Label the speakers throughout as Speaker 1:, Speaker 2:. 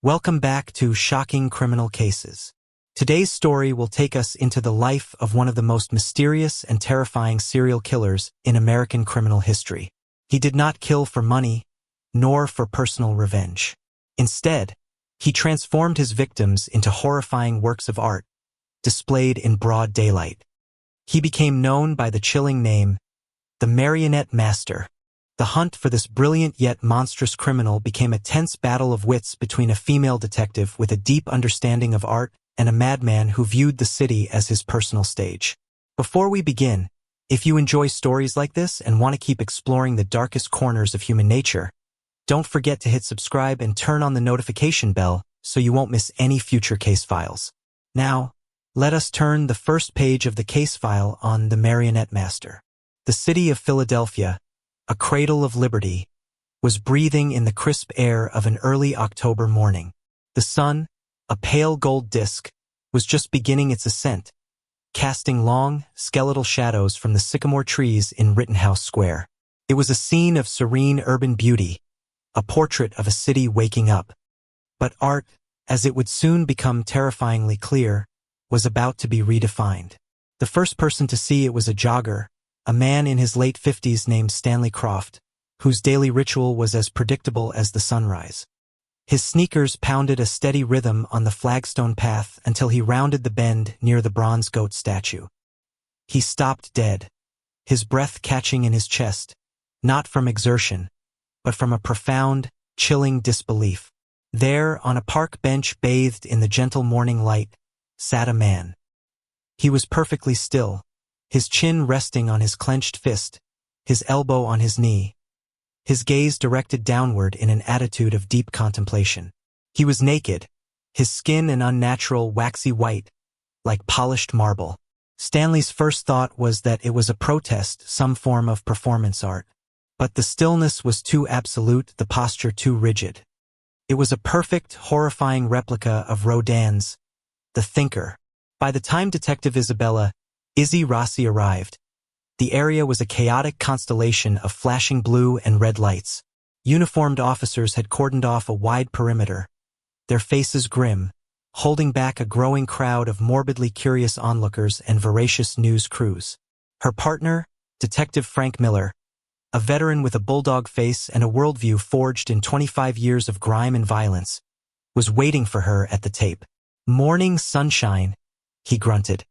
Speaker 1: Welcome back to Shocking Criminal Cases. Today's story will take us into the life of one of the most mysterious and terrifying serial killers in American criminal history. He did not kill for money, nor for personal revenge. Instead, he transformed his victims into horrifying works of art, displayed in broad daylight. He became known by the chilling name, the Marionette Master. The hunt for this brilliant yet monstrous criminal became a tense battle of wits between a female detective with a deep understanding of art and a madman who viewed the city as his personal stage. Before we begin, if you enjoy stories like this and want to keep exploring the darkest corners of human nature, don't forget to hit subscribe and turn on the notification bell so you won't miss any future case files. Now, let us turn the first page of the case file on the Marionette Master. The city of Philadelphia, a cradle of liberty, was breathing in the crisp air of an early October morning. The sun, a pale gold disk, was just beginning its ascent, casting long, skeletal shadows from the sycamore trees in Rittenhouse Square. It was a scene of serene urban beauty, a portrait of a city waking up. But art, as it would soon become terrifyingly clear, was about to be redefined. The first person to see it was a jogger, a man in his late 50s named Stanley Croft, whose daily ritual was as predictable as the sunrise. His sneakers pounded a steady rhythm on the flagstone path until he rounded the bend near the bronze goat statue. He stopped dead, his breath catching in his chest, not from exertion, but from a profound, chilling disbelief. There, on a park bench bathed in the gentle morning light, sat a man. He was perfectly still, his chin resting on his clenched fist, his elbow on his knee, his gaze directed downward in an attitude of deep contemplation. He was naked, his skin an unnatural waxy white, like polished marble. Stanley's first thought was that it was a protest, some form of performance art. But the stillness was too absolute, the posture too rigid. It was a perfect, horrifying replica of Rodin's The Thinker. By the time Detective Isabella Izzy Rossi arrived, the area was a chaotic constellation of flashing blue and red lights. Uniformed officers had cordoned off a wide perimeter, their faces grim, holding back a growing crowd of morbidly curious onlookers and voracious news crews. Her partner, Detective Frank Miller, a veteran with a bulldog face and a worldview forged in 25 years of grime and violence, was waiting for her at the tape. "Morning sunshine," he grunted,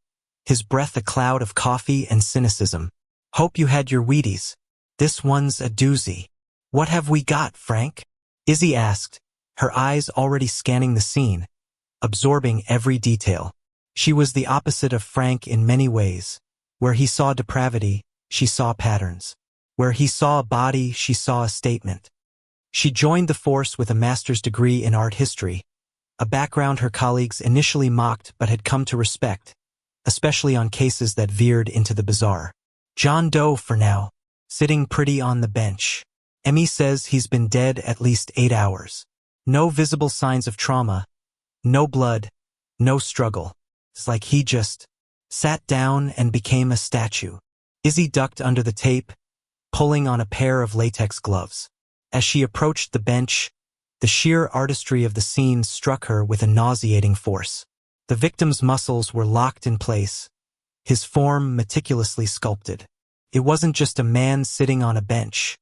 Speaker 1: his breath a cloud of coffee and cynicism. "Hope you had your Wheaties. This one's a doozy." "What have we got, Frank?" Izzy asked, her eyes already scanning the scene, absorbing every detail. She was the opposite of Frank in many ways. Where he saw depravity, she saw patterns. Where he saw a body, she saw a statement. She joined the force with a master's degree in art history, a background her colleagues initially mocked but had come to respect, especially on cases that veered into the bizarre. "John Doe for now, sitting pretty on the bench. Emmy says he's been dead at least 8 hours. No visible signs of trauma, no blood, no struggle. It's like he just sat down and became a statue." Izzy ducked under the tape, pulling on a pair of latex gloves. As she approached the bench, the sheer artistry of the scene struck her with a nauseating force. The victim's muscles were locked in place, his form meticulously sculpted. It wasn't just a man sitting on a bench.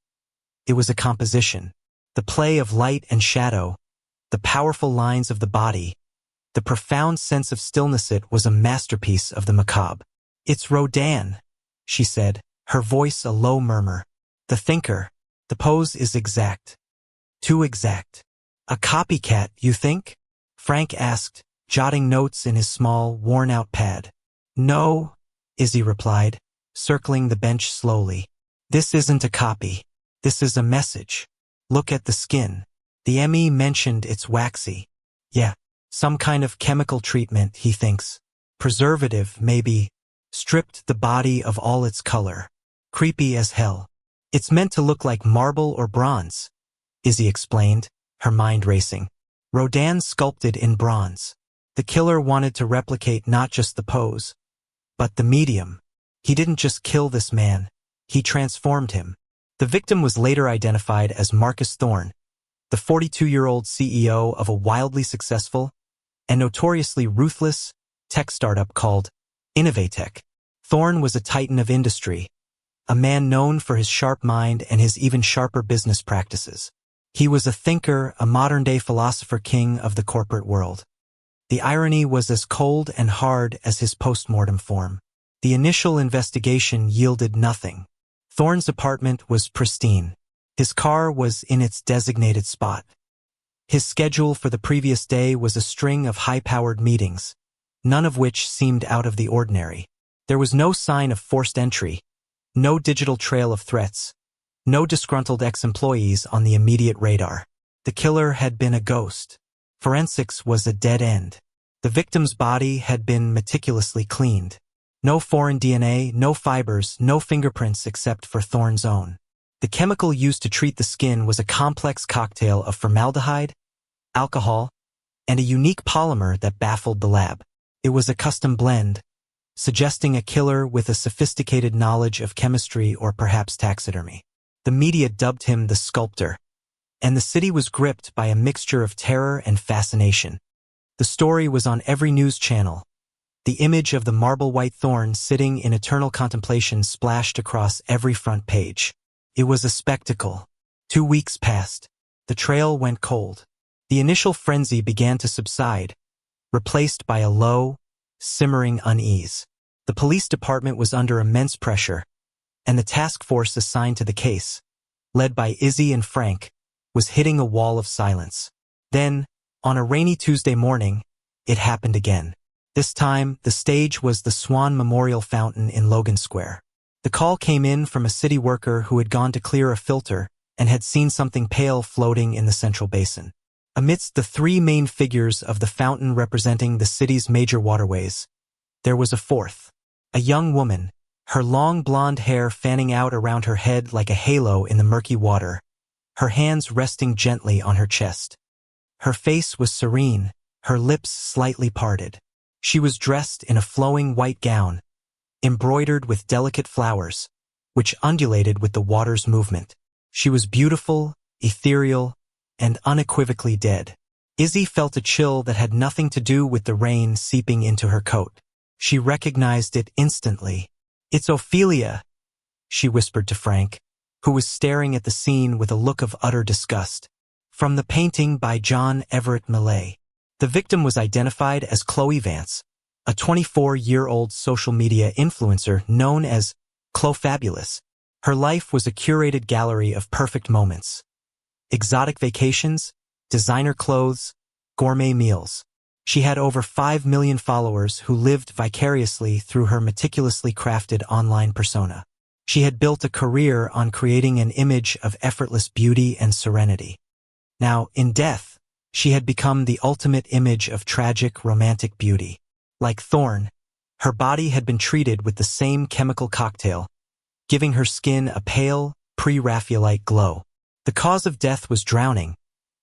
Speaker 1: It was a composition. The play of light and shadow, the powerful lines of the body, the profound sense of stillness. It was a masterpiece of the macabre. "It's Rodin," she said, her voice a low murmur. "The Thinker. The pose is exact. Too exact." "A copycat, you think?" Frank asked, jotting notes in his small, worn-out pad. "No," Izzy replied, circling the bench slowly. "This isn't a copy. This is a message. Look at the skin. The ME mentioned it's waxy. Yeah, some kind of chemical treatment, he thinks. Preservative, maybe. Stripped the body of all its color. Creepy as hell. It's meant to look like marble or bronze," Izzy explained, her mind racing. "Rodin sculpted in bronze. The killer wanted to replicate not just the pose, but the medium. He didn't just kill this man, he transformed him." The victim was later identified as Marcus Thorne, the 42-year-old CEO of a wildly successful and notoriously ruthless tech startup called Innovatech. Thorne was a titan of industry, a man known for his sharp mind and his even sharper business practices. He was a thinker, a modern-day philosopher king of the corporate world. The irony was as cold and hard as his post-mortem form. The initial investigation yielded nothing. Thorne's apartment was pristine. His car was in its designated spot. His schedule for the previous day was a string of high-powered meetings, none of which seemed out of the ordinary. There was no sign of forced entry, no digital trail of threats, no disgruntled ex-employees on the immediate radar. The killer had been a ghost. Forensics was a dead end. The victim's body had been meticulously cleaned. No foreign DNA, no fibers, no fingerprints except for Thorne's own. The chemical used to treat the skin was a complex cocktail of formaldehyde, alcohol, and a unique polymer that baffled the lab. It was a custom blend, suggesting a killer with a sophisticated knowledge of chemistry or perhaps taxidermy. The media dubbed him the sculptor, and the city was gripped by a mixture of terror and fascination. The story was on every news channel. The image of the marble-white Thorne sitting in eternal contemplation splashed across every front page. It was a spectacle. 2 weeks passed. The trail went cold. The initial frenzy began to subside, replaced by a low, simmering unease. The police department was under immense pressure, and the task force assigned to the case, led by Izzy and Frank, was hitting a wall of silence. Then, on a rainy Tuesday morning, it happened again. This time, the stage was the Swan Memorial Fountain in Logan Square. The call came in from a city worker who had gone to clear a filter and had seen something pale floating in the central basin. Amidst the three main figures of the fountain representing the city's major waterways, there was a fourth. A young woman, her long blonde hair fanning out around her head like a halo in the murky water, her hands resting gently on her chest. Her face was serene, her lips slightly parted. She was dressed in a flowing white gown, embroidered with delicate flowers, which undulated with the water's movement. She was beautiful, ethereal, and unequivocally dead. Izzy felt a chill that had nothing to do with the rain seeping into her coat. She recognized it instantly. "It's Ophelia," she whispered to Frank, who was staring at the scene with a look of utter disgust. From the painting by John Everett Millay. The victim was identified as Chloe Vance, a 24-year-old social media influencer known as Clofabulous. Her life was a curated gallery of perfect moments. Exotic vacations, designer clothes, gourmet meals. She had over 5 million followers who lived vicariously through her meticulously crafted online persona. She had built a career on creating an image of effortless beauty and serenity. Now, in death, she had become the ultimate image of tragic, romantic beauty. Like Thorne, her body had been treated with the same chemical cocktail, giving her skin a pale, pre-Raphaelite glow. The cause of death was drowning,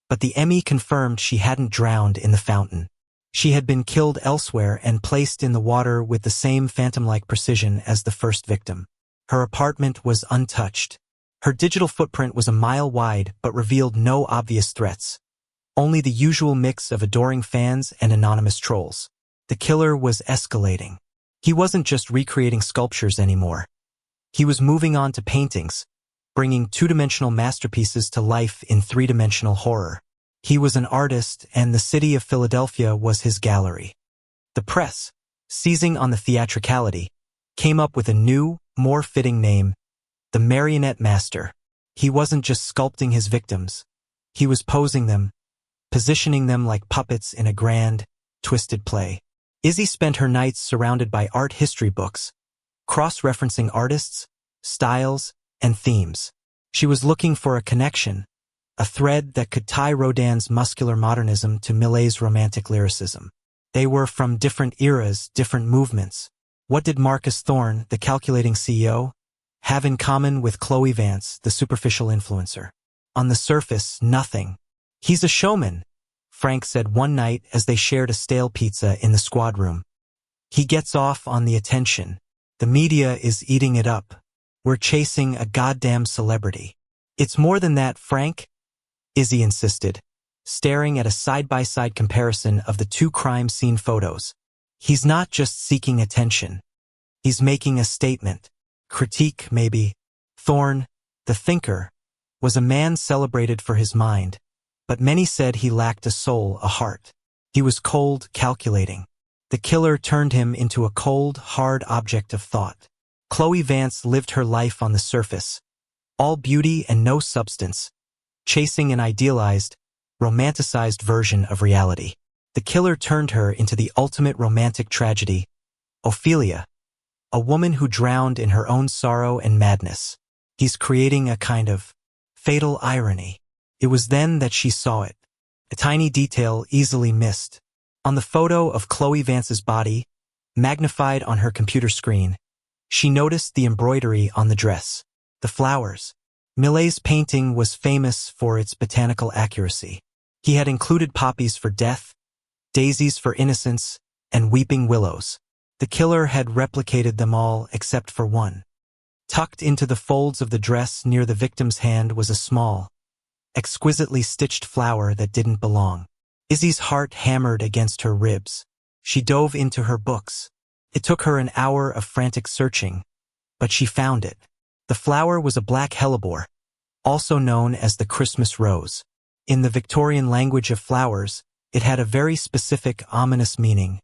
Speaker 1: but the ME confirmed she hadn't drowned in the fountain. She had been killed elsewhere and placed in the water with the same phantom-like precision as the first victim. Her apartment was untouched. Her digital footprint was a mile wide but revealed no obvious threats. Only the usual mix of adoring fans and anonymous trolls. The killer was escalating. He wasn't just recreating sculptures anymore. He was moving on to paintings, bringing two-dimensional masterpieces to life in three-dimensional horror. He was an artist, and the city of Philadelphia was his gallery. The press, seizing on the theatricality, came up with a new, more fitting name, the Marionette Master. He wasn't just sculpting his victims. He was posing them, positioning them like puppets in a grand, twisted play. Izzy spent her nights surrounded by art history books, cross-referencing artists, styles, and themes. She was looking for a connection, a thread that could tie Rodin's muscular modernism to Millet's romantic lyricism. They were from different eras, different movements. What did Marcus Thorne, the calculating CEO, have in common with Chloe Vance, the superficial influencer? On the surface, nothing. "He's a showman," Frank said one night as they shared a stale pizza in the squad room. "He gets off on the attention. The media is eating it up. We're chasing a goddamn celebrity." "It's more than that, Frank," Izzy insisted, staring at a side-by-side comparison of the two crime scene photos. He's not just seeking attention. He's making a statement. Critique, maybe. Thorne, the thinker, was a man celebrated for his mind, but many said he lacked a soul, a heart. He was cold, calculating. The killer turned him into a cold, hard object of thought. Chloe Vance lived her life on the surface, all beauty and no substance, chasing an idealized, romanticized version of reality. The killer turned her into the ultimate romantic tragedy, Ophelia, a woman who drowned in her own sorrow and madness. He's creating a kind of fatal irony. It was then that she saw it, a tiny detail easily missed. On the photo of Chloe Vance's body, magnified on her computer screen, she noticed the embroidery on the dress, the flowers. Millet's painting was famous for its botanical accuracy. He had included poppies for death, daisies for innocence, and weeping willows. The killer had replicated them all except for one. Tucked into the folds of the dress near the victim's hand was a small, exquisitely stitched flower that didn't belong. Izzy's heart hammered against her ribs. She dove into her books. It took her an hour of frantic searching, but she found it. The flower was a black hellebore, also known as the Christmas rose. In the Victorian language of flowers, it had a very specific, ominous meaning: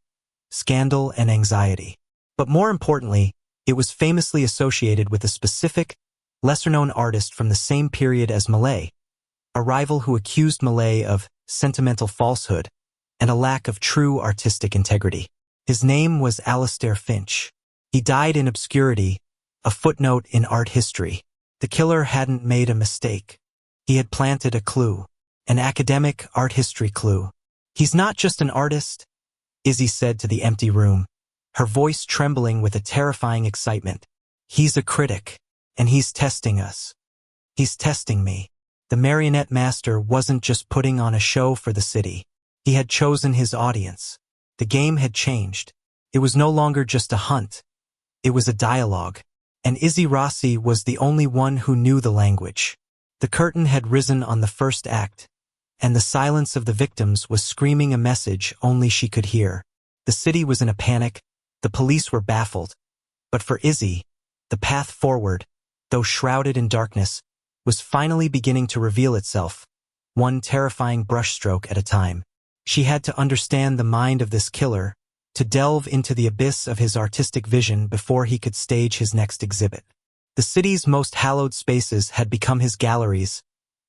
Speaker 1: scandal and anxiety. But more importantly, it was famously associated with a specific, lesser-known artist from the same period as Millet, a rival who accused Millet of sentimental falsehood and a lack of true artistic integrity. His name was Alastair Finch. He died in obscurity, a footnote in art history. The killer hadn't made a mistake. He had planted a clue, an academic art history clue. He's not just an artist, Izzy said to the empty room, her voice trembling with a terrifying excitement. He's a critic, and he's testing us. He's testing me. The marionette master wasn't just putting on a show for the city. He had chosen his audience. The game had changed. It was no longer just a hunt. It was a dialogue. And Izzy Rossi was the only one who knew the language. The curtain had risen on the first act, and the silence of the victims was screaming a message only she could hear. The city was in a panic, the police were baffled. But for Izzy, the path forward, though shrouded in darkness, was finally beginning to reveal itself, one terrifying brushstroke at a time. She had to understand the mind of this killer, to delve into the abyss of his artistic vision before he could stage his next exhibit. The city's most hallowed spaces had become his galleries,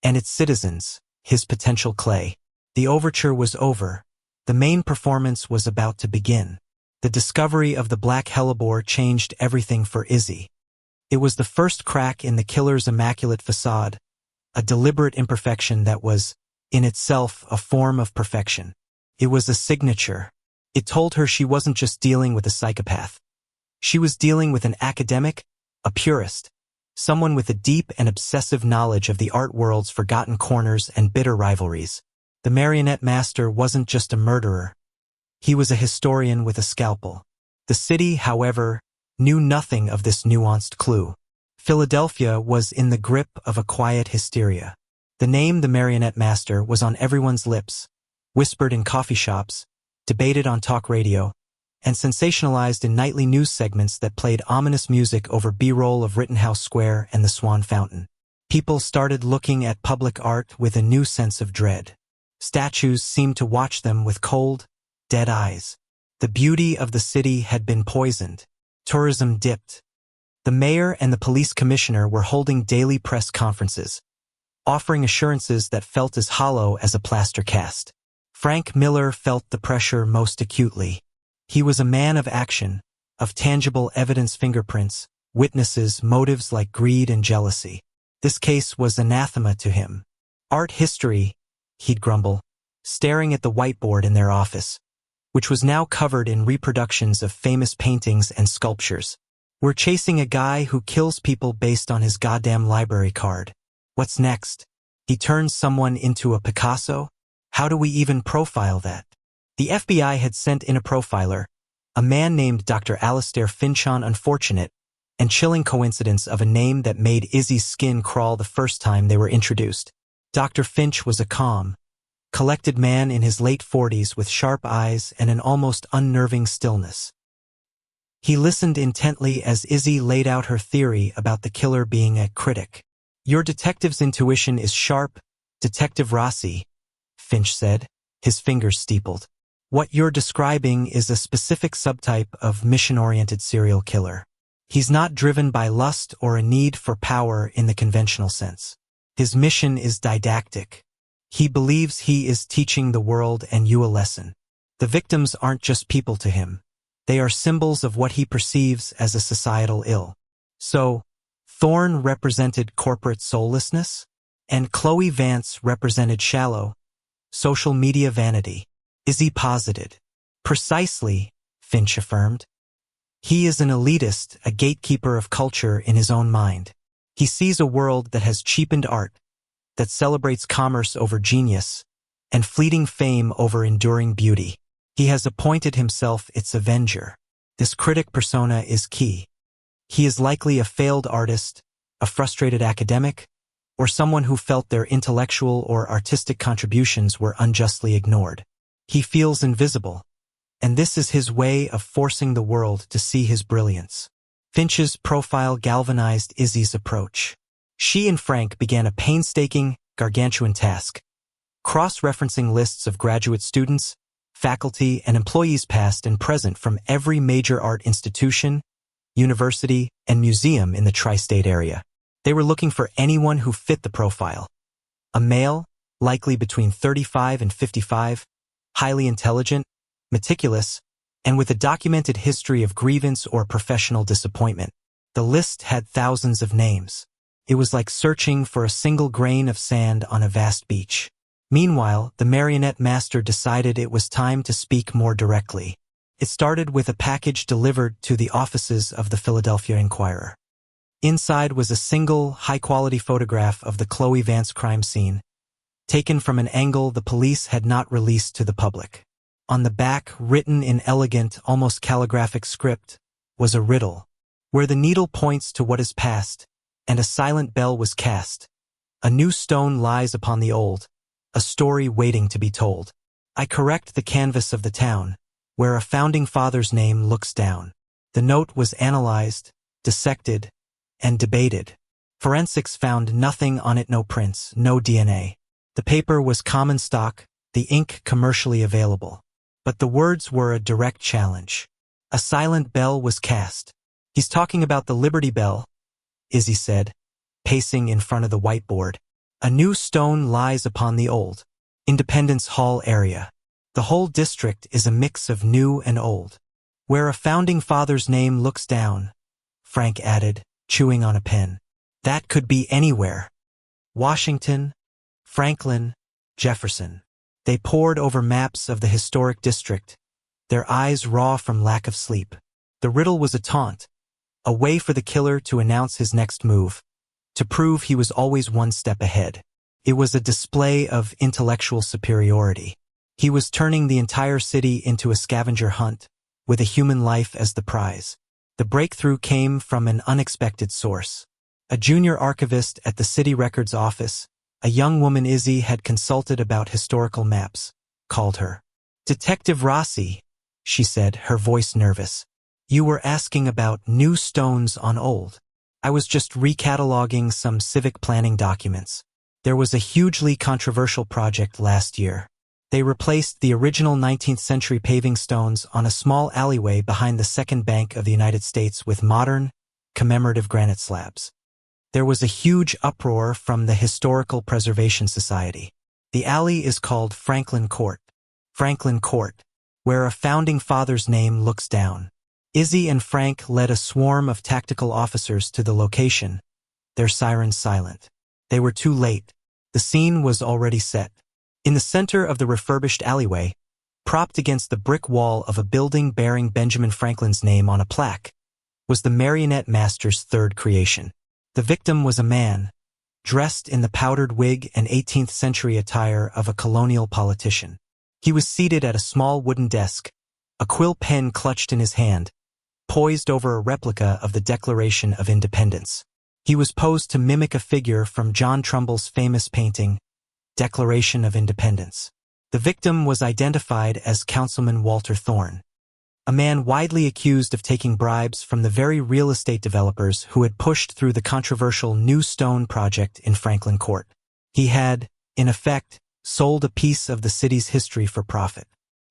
Speaker 1: and its citizens, his potential clay. The overture was over. The main performance was about to begin. The discovery of the black hellebore changed everything for Izzy. It was the first crack in the killer's immaculate facade, a deliberate imperfection that was, in itself, a form of perfection. It was a signature. It told her she wasn't just dealing with a psychopath. She was dealing with an academic, a purist, someone with a deep and obsessive knowledge of the art world's forgotten corners and bitter rivalries. The marionette master wasn't just a murderer. He was a historian with a scalpel. The city, however, knew nothing of this nuanced clue. Philadelphia was in the grip of a quiet hysteria. The name the marionette master was on everyone's lips, whispered in coffee shops, debated on talk radio, and sensationalized in nightly news segments that played ominous music over B-roll of Rittenhouse Square and the Swan Fountain. People started looking at public art with a new sense of dread. Statues seemed to watch them with cold, dead eyes. The beauty of the city had been poisoned. Tourism dipped. The mayor and the police commissioner were holding daily press conferences, offering assurances that felt as hollow as a plaster cast. Frank Miller felt the pressure most acutely. He was a man of action, of tangible evidence, fingerprints, witnesses, motives like greed and jealousy. This case was anathema to him. Art history, he'd grumble, staring at the whiteboard in their office, which was now covered in reproductions of famous paintings and sculptures. We're chasing a guy who kills people based on his goddamn library card. What's next? He turns someone into a Picasso? How do we even profile that? The FBI had sent in a profiler, a man named Dr. Alastair Finch. Unfortunate and chilling coincidence of a name that made Izzy's skin crawl the first time they were introduced. Dr. Finch was a calm, collected man in his late 40s with sharp eyes and an almost unnerving stillness. He listened intently as Izzy laid out her theory about the killer being a critic. "Your detective's intuition is sharp, Detective Rossi," Finch said, his fingers steepled. "What you're describing is a specific subtype of mission-oriented serial killer. He's not driven by lust or a need for power in the conventional sense. His mission is didactic. He believes he is teaching the world and you a lesson. The victims aren't just people to him. They are symbols of what he perceives as a societal ill." So, Thorne represented corporate soullessness, and Chloe Vance represented shallow, social media vanity. Izzy posited. "Precisely," Finch affirmed. "He is an elitist, a gatekeeper of culture in his own mind. He sees a world that has cheapened art, that celebrates commerce over genius, and fleeting fame over enduring beauty. He has appointed himself its avenger. This critic persona is key. He is likely a failed artist, a frustrated academic, or someone who felt their intellectual or artistic contributions were unjustly ignored. He feels invisible, and this is his way of forcing the world to see his brilliance." Finch's profile galvanized Izzy's approach. She and Frank began a painstaking, gargantuan task, cross-referencing lists of graduate students, faculty, and employees past and present from every major art institution, university, and museum in the tri-state area. They were looking for anyone who fit the profile. A male, likely between 35 and 55, highly intelligent, meticulous, and with a documented history of grievance or professional disappointment. The list had thousands of names. It was like searching for a single grain of sand on a vast beach. Meanwhile, the marionette master decided it was time to speak more directly. It started with a package delivered to the offices of the Philadelphia Inquirer. Inside was a single, high-quality photograph of the Chloe Vance crime scene, taken from an angle the police had not released to the public. On the back, written in elegant, almost calligraphic script, was a riddle, where the needle points to what is past, and a silent bell was cast. A new stone lies upon the old, a story waiting to be told. I correct the canvas of the town, where a founding father's name looks down. The note was analyzed, dissected, and debated. Forensics found nothing on it, no prints, no DNA. The paper was common stock, the ink commercially available. But the words were a direct challenge. A silent bell was cast. "He's talking about the Liberty Bell," Izzy said, pacing in front of the whiteboard. "A new stone lies upon the old. Independence Hall area. The whole district is a mix of new and old. Where a founding father's name looks down," Frank added, chewing on a pen. "That could be anywhere. Washington, Franklin, Jefferson." They pored over maps of the historic district, their eyes raw from lack of sleep. The riddle was a taunt, a way for the killer to announce his next move, to prove he was always one step ahead. It was a display of intellectual superiority. He was turning the entire city into a scavenger hunt, with a human life as the prize. The breakthrough came from an unexpected source. A junior archivist at the city records office, a young woman Izzy had consulted about historical maps, called her. "Detective Rossi," she said, her voice nervous. "You were asking about new stones on old. I was just recataloguing some civic planning documents. There was a hugely controversial project last year. They replaced the original 19th century paving stones on a small alleyway behind the Second Bank of the United States with modern, commemorative granite slabs. There was a huge uproar from the Historical Preservation Society. The alley is called Franklin Court, where a founding father's name looks down." Izzy and Frank led a swarm of tactical officers to the location, their sirens silent. They were too late. The scene was already set. In the center of the refurbished alleyway, propped against the brick wall of a building bearing Benjamin Franklin's name on a plaque, was the marionette master's third creation. The victim was a man, dressed in the powdered wig and 18th century attire of a colonial politician. He was seated at a small wooden desk, a quill pen clutched in his hand, poised over a replica of the Declaration of Independence. He was posed to mimic a figure from John Trumbull's famous painting, Declaration of Independence. The victim was identified as Councilman Walter Thorne, a man widely accused of taking bribes from the very real estate developers who had pushed through the controversial New Stone project in Franklin Court. He had, in effect, sold a piece of the city's history for profit.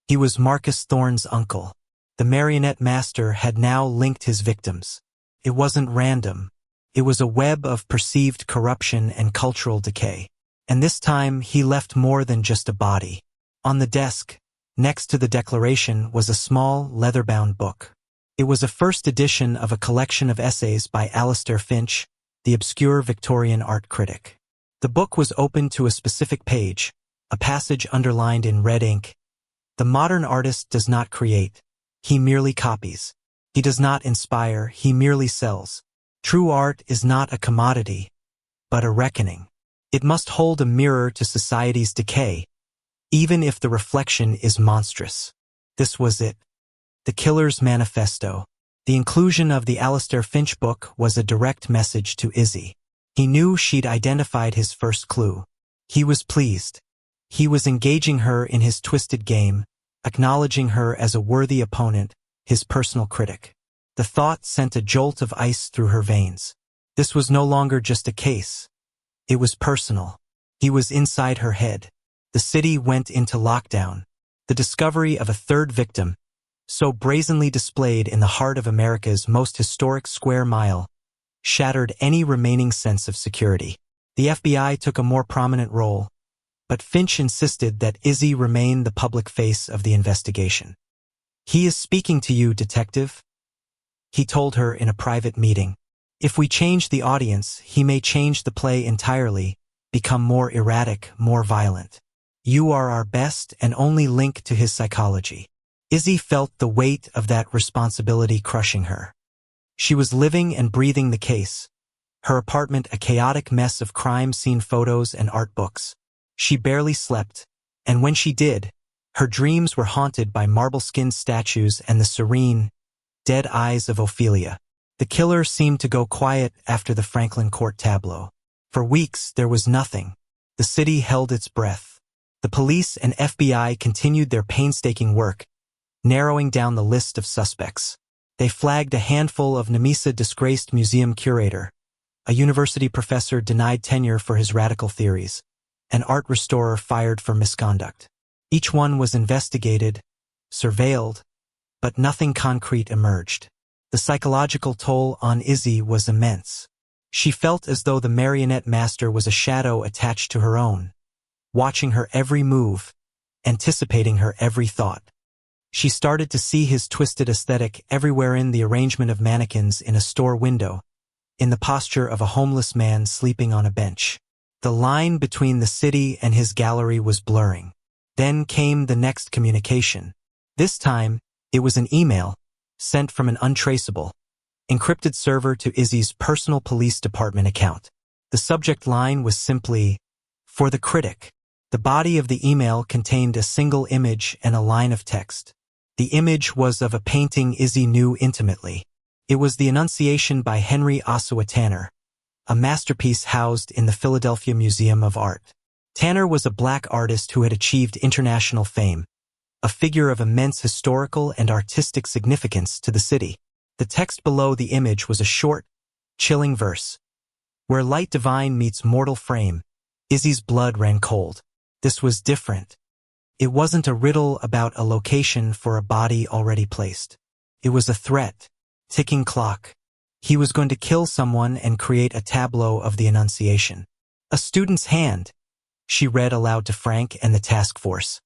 Speaker 1: He was Marcus Thorne's uncle. The marionette master had now linked his victims. It wasn't random. It was a web of perceived corruption and cultural decay. And this time he left more than just a body. On the desk, next to the declaration, was a small, leather-bound book. It was a first edition of a collection of essays by Alastair Finch, the obscure Victorian art critic. The book was open to a specific page, a passage underlined in red ink. The modern artist does not create. He merely copies. He does not inspire, he merely sells. True art is not a commodity, but a reckoning. It must hold a mirror to society's decay, even if the reflection is monstrous. This was it. The Killer's Manifesto. The inclusion of the Alastair Finch book was a direct message to Izzy. He knew she'd identified his first clue. He was pleased. He was engaging her in his twisted game, acknowledging her as a worthy opponent, his personal critic. The thought sent a jolt of ice through her veins. This was no longer just a case. It was personal. He was inside her head. The city went into lockdown. The discovery of a third victim, so brazenly displayed in the heart of America's most historic square mile, shattered any remaining sense of security. The FBI took a more prominent role, but Finch insisted that Izzy remain the public face of the investigation. "He is speaking to you, detective," he told her in a private meeting. "If we change the audience, he may change the play entirely, become more erratic, more violent. You are our best and only link to his psychology." Izzy felt the weight of that responsibility crushing her. She was living and breathing the case, her apartment a chaotic mess of crime scene photos and art books. She barely slept, and when she did, her dreams were haunted by marble-skinned statues and the serene, dead eyes of Ophelia. The killer seemed to go quiet after the Franklin Court tableau. For weeks, there was nothing. The city held its breath. The police and FBI continued their painstaking work, narrowing down the list of suspects. They flagged a handful of Nemesa disgraced museum curator, a university professor denied tenure for his radical theories, an art restorer fired for misconduct. Each one was investigated, surveilled, but nothing concrete emerged. The psychological toll on Izzy was immense. She felt as though the marionette master was a shadow attached to her own, watching her every move, anticipating her every thought. She started to see his twisted aesthetic everywhere, in the arrangement of mannequins in a store window, in the posture of a homeless man sleeping on a bench. The line between the city and his gallery was blurring. Then came the next communication. This time, it was an email, sent from an untraceable, encrypted server to Izzy's personal police department account. The subject line was simply, "For the critic." The body of the email contained a single image and a line of text. The image was of a painting Izzy knew intimately. It was the Annunciation by Henry Ossawa Tanner, a masterpiece housed in the Philadelphia Museum of Art. Tanner was a black artist who had achieved international fame, a figure of immense historical and artistic significance to the city. The text below the image was a short, chilling verse. "Where light divine meets mortal frame, Izzy's blood ran cold." This was different. It wasn't a riddle about a location for a body already placed. It was a threat, ticking clock. He was going to kill someone and create a tableau of the Annunciation. "A student's hand," she read aloud to Frank and the task force.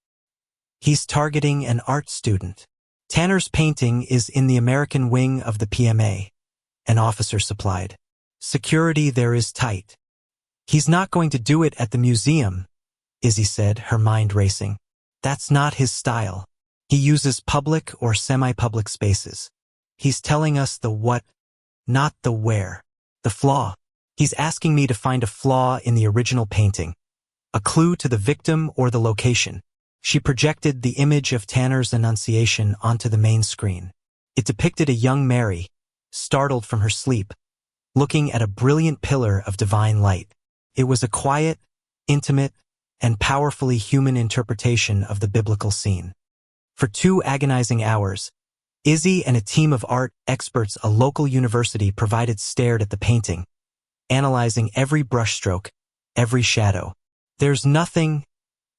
Speaker 1: "He's targeting an art student." Tanner's painting is in the American wing of the PMA, an officer supplied. "Security there is tight." "He's not going to do it at the museum," Izzy said, her mind racing. "That's not his style. He uses public or semi-public spaces. He's telling us the what, not the where. The flaw. He's asking me to find a flaw in the original painting, a clue to the victim or the location." She projected the image of Tanner's Annunciation onto the main screen. It depicted a young Mary, startled from her sleep, looking at a brilliant pillar of divine light. It was a quiet, intimate, and powerfully human interpretation of the biblical scene. For 2 agonizing hours, Izzy and a team of art experts at a local university stared at the painting, analyzing every brushstroke, every shadow. "There's nothing,"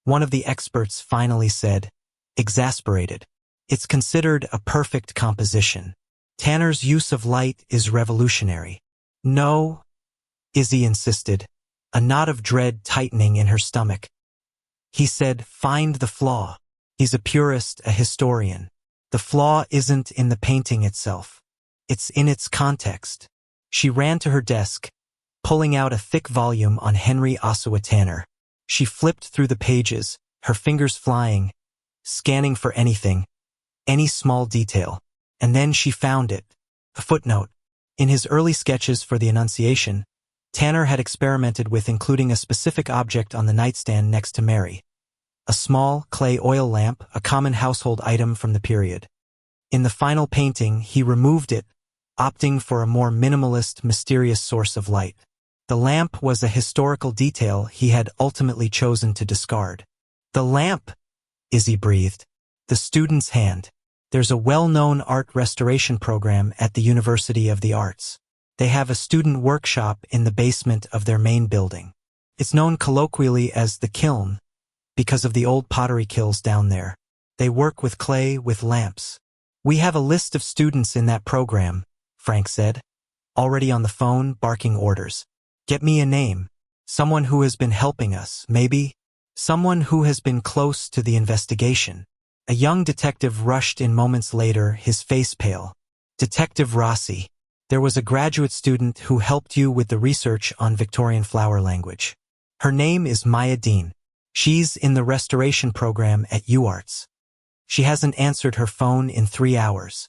Speaker 1: one of the experts finally said, exasperated. "It's considered a perfect composition. Tanner's use of light is revolutionary." "No," Izzy insisted, a knot of dread tightening in her stomach. "He said, find the flaw. He's a purist, a historian. The flaw isn't in the painting itself. It's in its context." She ran to her desk, pulling out a thick volume on Henry Ossawa Tanner. She flipped through the pages, her fingers flying, scanning for anything, any small detail. And then she found it. A footnote. In his early sketches for the Annunciation, Tanner had experimented with including a specific object on the nightstand next to Mary. A small, clay oil lamp, a common household item from the period. In the final painting, he removed it, opting for a more minimalist, mysterious source of light. The lamp was a historical detail he had ultimately chosen to discard. "The lamp," Izzy breathed. "The student's hand. There's a well-known art restoration program at the University of the Arts. They have a student workshop in the basement of their main building. It's known colloquially as the kiln, because of the old pottery kilns down there. They work with clay, with lamps. We have a list of students in that program," Frank said, already on the phone, barking orders. "Get me a name. Someone who has been helping us, maybe? Someone who has been close to the investigation." A young detective rushed in moments later, his face pale. "Detective Rossi. There was a graduate student who helped you with the research on Victorian flower language. Her name is Maya Dean. She's in the restoration program at UArts. She hasn't answered her phone in 3 hours.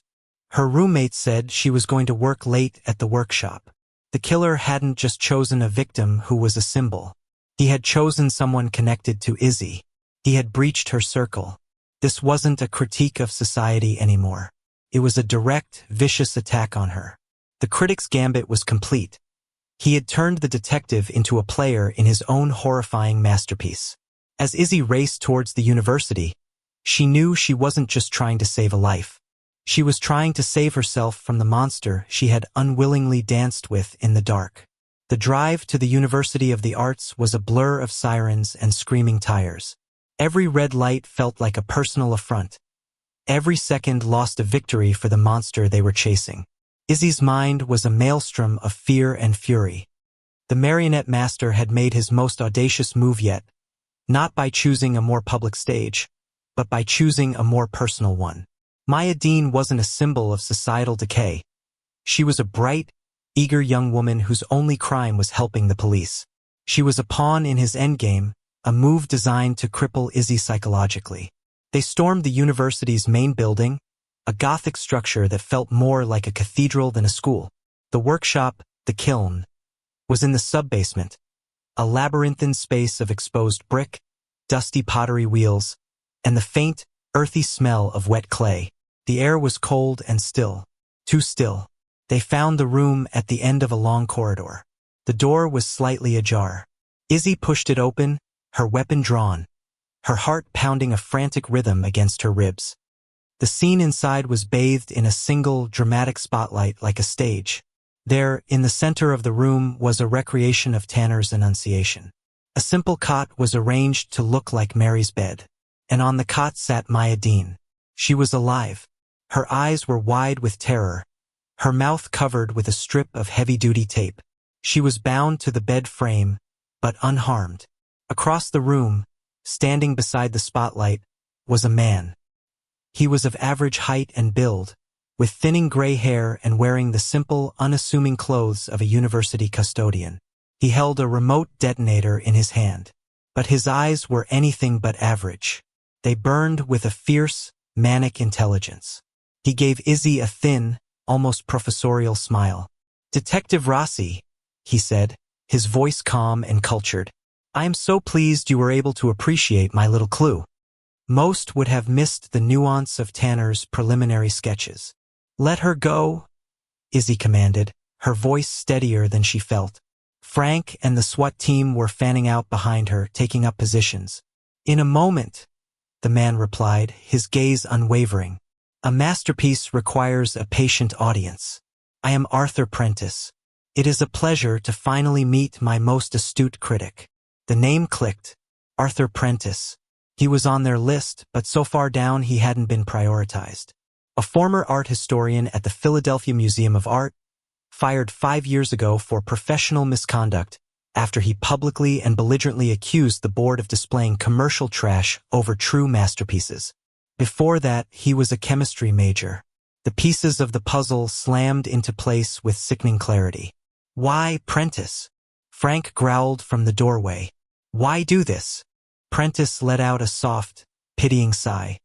Speaker 1: Her roommate said she was going to work late at the workshop. The killer hadn't just chosen a victim who was a symbol. He had chosen someone connected to Izzy. He had breached her circle. This wasn't a critique of society anymore. It was a direct, vicious attack on her. The critic's gambit was complete. He had turned the detective into a player in his own horrifying masterpiece. As Izzy raced towards the university, she knew she wasn't just trying to save a life. She was trying to save herself from the monster she had unwillingly danced with in the dark. The drive to the University of the Arts was a blur of sirens and screaming tires. Every red light felt like a personal affront. Every second lost a victory for the monster they were chasing. Izzy's mind was a maelstrom of fear and fury. The marionette master had made his most audacious move yet, not by choosing a more public stage, but by choosing a more personal one. Maya Dean wasn't a symbol of societal decay. She was a bright, eager young woman whose only crime was helping the police. She was a pawn in his endgame, a move designed to cripple Izzy psychologically. They stormed the university's main building, a Gothic structure that felt more like a cathedral than a school. The workshop, the kiln, was in the sub-basement, a labyrinthine space of exposed brick, dusty pottery wheels, and the faint, earthy smell of wet clay. The air was cold and still, too still. They found the room at the end of a long corridor. The door was slightly ajar. Izzy pushed it open, her weapon drawn, her heart pounding a frantic rhythm against her ribs. The scene inside was bathed in a single, dramatic spotlight like a stage. There, in the center of the room, was a recreation of Tanner's Annunciation. A simple cot was arranged to look like Mary's bed, and on the cot sat Maya Dean. She was alive. Her eyes were wide with terror, her mouth covered with a strip of heavy-duty tape. She was bound to the bed frame, but unharmed. Across the room, standing beside the spotlight, was a man. He was of average height and build, with thinning gray hair and wearing the simple, unassuming clothes of a university custodian. He held a remote detonator in his hand, but his eyes were anything but average. They burned with a fierce, manic intelligence. He gave Izzy a thin, almost professorial smile. "Detective Rossi," he said, his voice calm and cultured. "I am so pleased you were able to appreciate my little clue. Most would have missed the nuance of Tanner's preliminary sketches." "Let her go," Izzy commanded, her voice steadier than she felt. Frank and the SWAT team were fanning out behind her, taking up positions. "In a moment," the man replied, his gaze unwavering. "A masterpiece requires a patient audience. I am Arthur Prentice. It is a pleasure to finally meet my most astute critic." The name clicked. Arthur Prentice. He was on their list, but so far down he hadn't been prioritized. A former art historian at the Philadelphia Museum of Art, fired 5 years ago for professional misconduct after he publicly and belligerently accused the board of displaying commercial trash over true masterpieces. Before that, he was a chemistry major. The pieces of the puzzle slammed into place with sickening clarity. "Why, Prentice?" Frank growled from the doorway. "Why do this?" Prentice let out a soft, pitying sigh.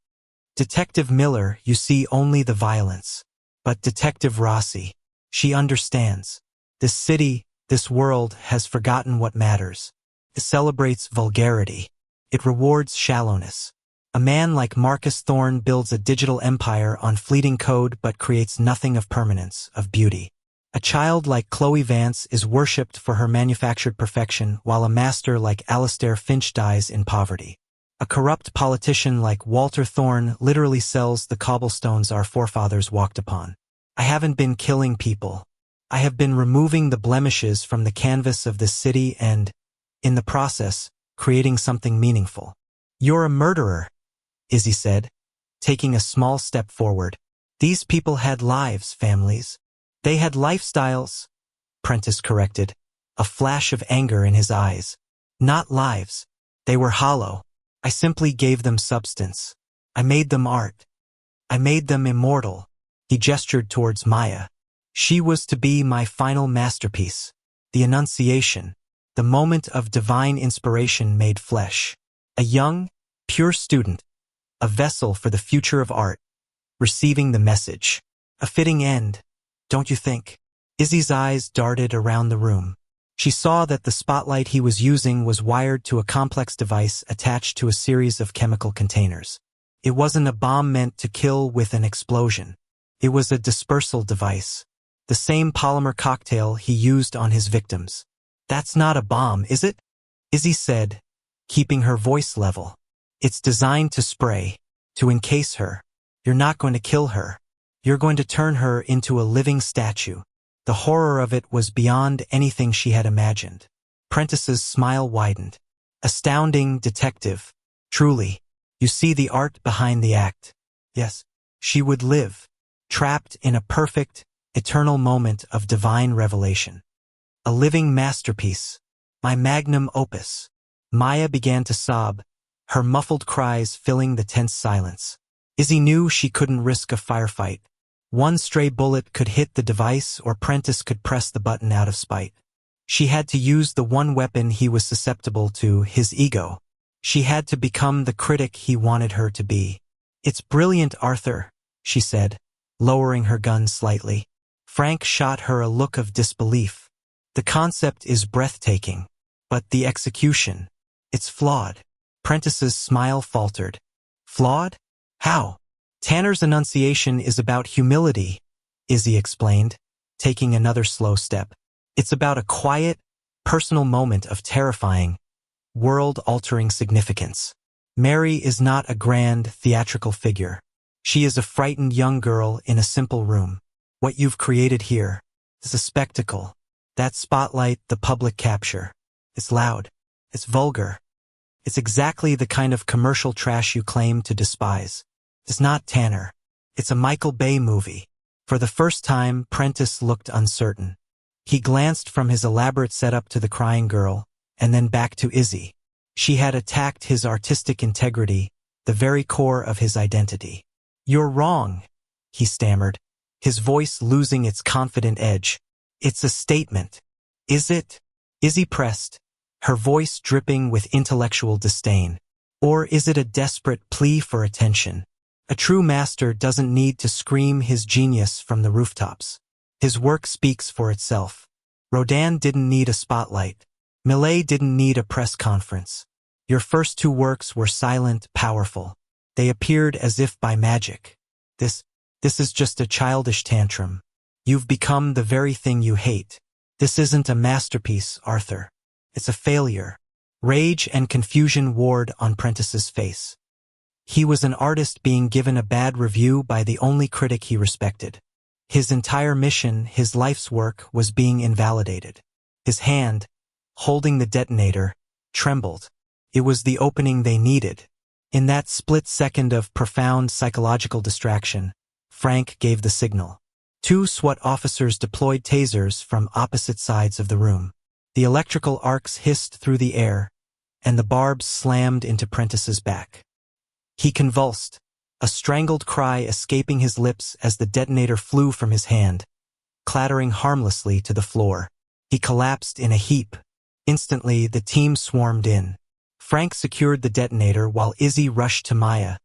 Speaker 1: "Detective Miller, you see only the violence. But Detective Rossi, she understands. This city, this world has forgotten what matters. It celebrates vulgarity. It rewards shallowness. A man like Marcus Thorne builds a digital empire on fleeting code but creates nothing of permanence, of beauty. A child like Chloe Vance is worshipped for her manufactured perfection, while a master like Alastair Finch dies in poverty. A corrupt politician like Walter Thorne literally sells the cobblestones our forefathers walked upon. I haven't been killing people. I have been removing the blemishes from the canvas of this city and, in the process, creating something meaningful." "You're a murderer," Izzy said, taking a small step forward. "These people had lives, families. They had lifestyles," Prentice corrected, a flash of anger in his eyes. "Not lives. They were hollow. I simply gave them substance. I made them art. I made them immortal." He gestured towards Maya. She was to be my final masterpiece, the Annunciation, the moment of divine inspiration made flesh. A young, pure student, a vessel for the future of art, receiving the message. A fitting end, don't you think? Izzy's eyes darted around the room. She saw that the spotlight he was using was wired to a complex device attached to a series of chemical containers. It wasn't a bomb meant to kill with an explosion. It was a dispersal device, the same polymer cocktail he used on his victims. "That's not a bomb, is it?" Izzy said, keeping her voice level. "It's designed to spray, to encase her. You're not going to kill her. You're going to turn her into a living statue." The horror of it was beyond anything she had imagined. Prentice's smile widened. "Astounding, detective. Truly. You see the art behind the act." Yes, she would live, trapped in a perfect, eternal moment of divine revelation. A living masterpiece. My magnum opus. Maya began to sob, her muffled cries filling the tense silence. Izzy knew she couldn't risk a firefight. One stray bullet could hit the device or Prentice could press the button out of spite. She had to use the one weapon he was susceptible to, his ego. She had to become the critic he wanted her to be. "It's brilliant, Arthur," she said, lowering her gun slightly. Frank shot her a look of disbelief. "The concept is breathtaking, but the execution, it's flawed." Prentice's smile faltered. "Flawed? How?" "Tanner's Annunciation is about humility," Izzy explained, taking another slow step. "It's about a quiet, personal moment of terrifying, world-altering significance. Mary is not a grand, theatrical figure. She is a frightened young girl in a simple room. What you've created here is a spectacle. That spotlight, the public capture. It's loud. It's vulgar. It's exactly the kind of commercial trash you claim to despise. It's not Tanner. It's a Michael Bay movie." For the first time, Prentice looked uncertain. He glanced from his elaborate setup to the crying girl, and then back to Izzy. She had attacked his artistic integrity, the very core of his identity. "You're wrong," he stammered, his voice losing its confident edge. "It's a statement." "Is it?" Izzy pressed, her voice dripping with intellectual disdain. "Or is it a desperate plea for attention? A true master doesn't need to scream his genius from the rooftops. His work speaks for itself. Rodin didn't need a spotlight. Millet didn't need a press conference. Your first two works were silent, powerful. They appeared as if by magic. This is just a childish tantrum. You've become the very thing you hate. "This isn't a masterpiece, Arthur. It's a failure." Rage and confusion warred on Prentice's face. He was an artist being given a bad review by the only critic he respected. His entire mission, his life's work, was being invalidated. His hand, holding the detonator, trembled. It was the opening they needed. In that split second of profound psychological distraction, Frank gave the signal. 2 SWAT officers deployed tasers from opposite sides of the room. The electrical arcs hissed through the air, and the barbs slammed into Prentice's back. He convulsed, a strangled cry escaping his lips as the detonator flew from his hand, clattering harmlessly to the floor. He collapsed in a heap. Instantly, the team swarmed in. Frank secured the detonator while Izzy rushed to Maya,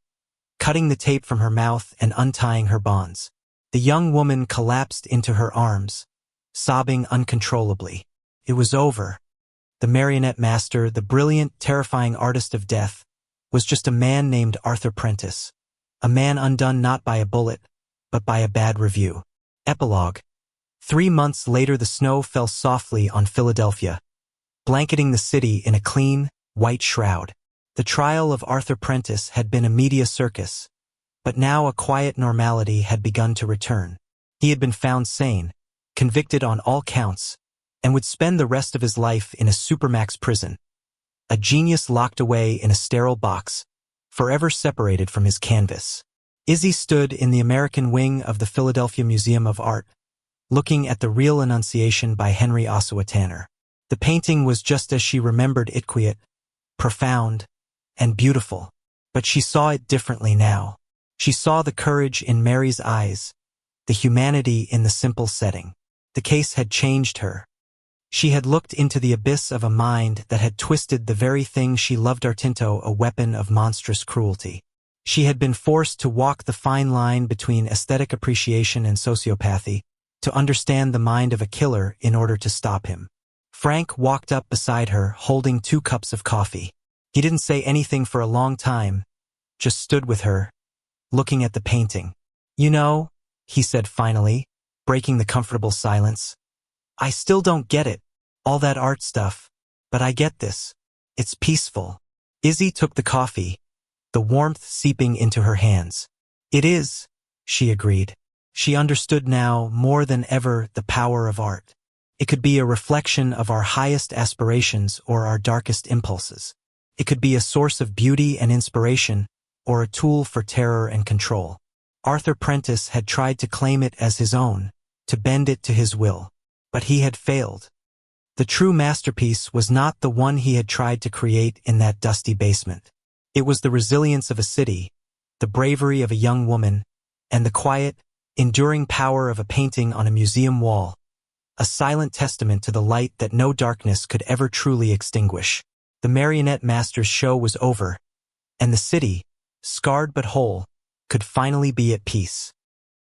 Speaker 1: cutting the tape from her mouth and untying her bonds. The young woman collapsed into her arms, sobbing uncontrollably. It was over. The marionette master, the brilliant, terrifying artist of death, was just a man named Arthur Prentice, a man undone not by a bullet, but by a bad review. Epilogue. 3 months later, the snow fell softly on Philadelphia, blanketing the city in a clean, white shroud. The trial of Arthur Prentice had been a media circus, but now a quiet normality had begun to return. He had been found sane, convicted on all counts, and would spend the rest of his life in a supermax prison, a genius locked away in a sterile box, forever separated from his canvas. Izzy stood in the American wing of the Philadelphia Museum of Art, looking at the Real Annunciation by Henry Ossawa Tanner. The painting was just as she remembered it, quiet, profound, and beautiful, but she saw it differently now. She saw the courage in Mary's eyes, the humanity in the simple setting. The case had changed her. She had looked into the abyss of a mind that had twisted the very thing she loved, Artinto, a weapon of monstrous cruelty. She had been forced to walk the fine line between aesthetic appreciation and sociopathy, to understand the mind of a killer in order to stop him. Frank walked up beside her, holding 2 cups of coffee. He didn't say anything for a long time, just stood with her, looking at the painting. "You know," he said finally, breaking the comfortable silence, "I still don't get it, all that art stuff, but I get this. It's peaceful." Izzy took the coffee, the warmth seeping into her hands. "It is," she agreed. She understood now, more than ever, the power of art. It could be a reflection of our highest aspirations or our darkest impulses. It could be a source of beauty and inspiration, or a tool for terror and control. Arthur Prentice had tried to claim it as his own, to bend it to his will. But he had failed. The true masterpiece was not the one he had tried to create in that dusty basement. It was the resilience of a city, the bravery of a young woman, and the quiet, enduring power of a painting on a museum wall, a silent testament to the light that no darkness could ever truly extinguish. The marionette master's show was over, and the city, scarred but whole, could finally be at peace.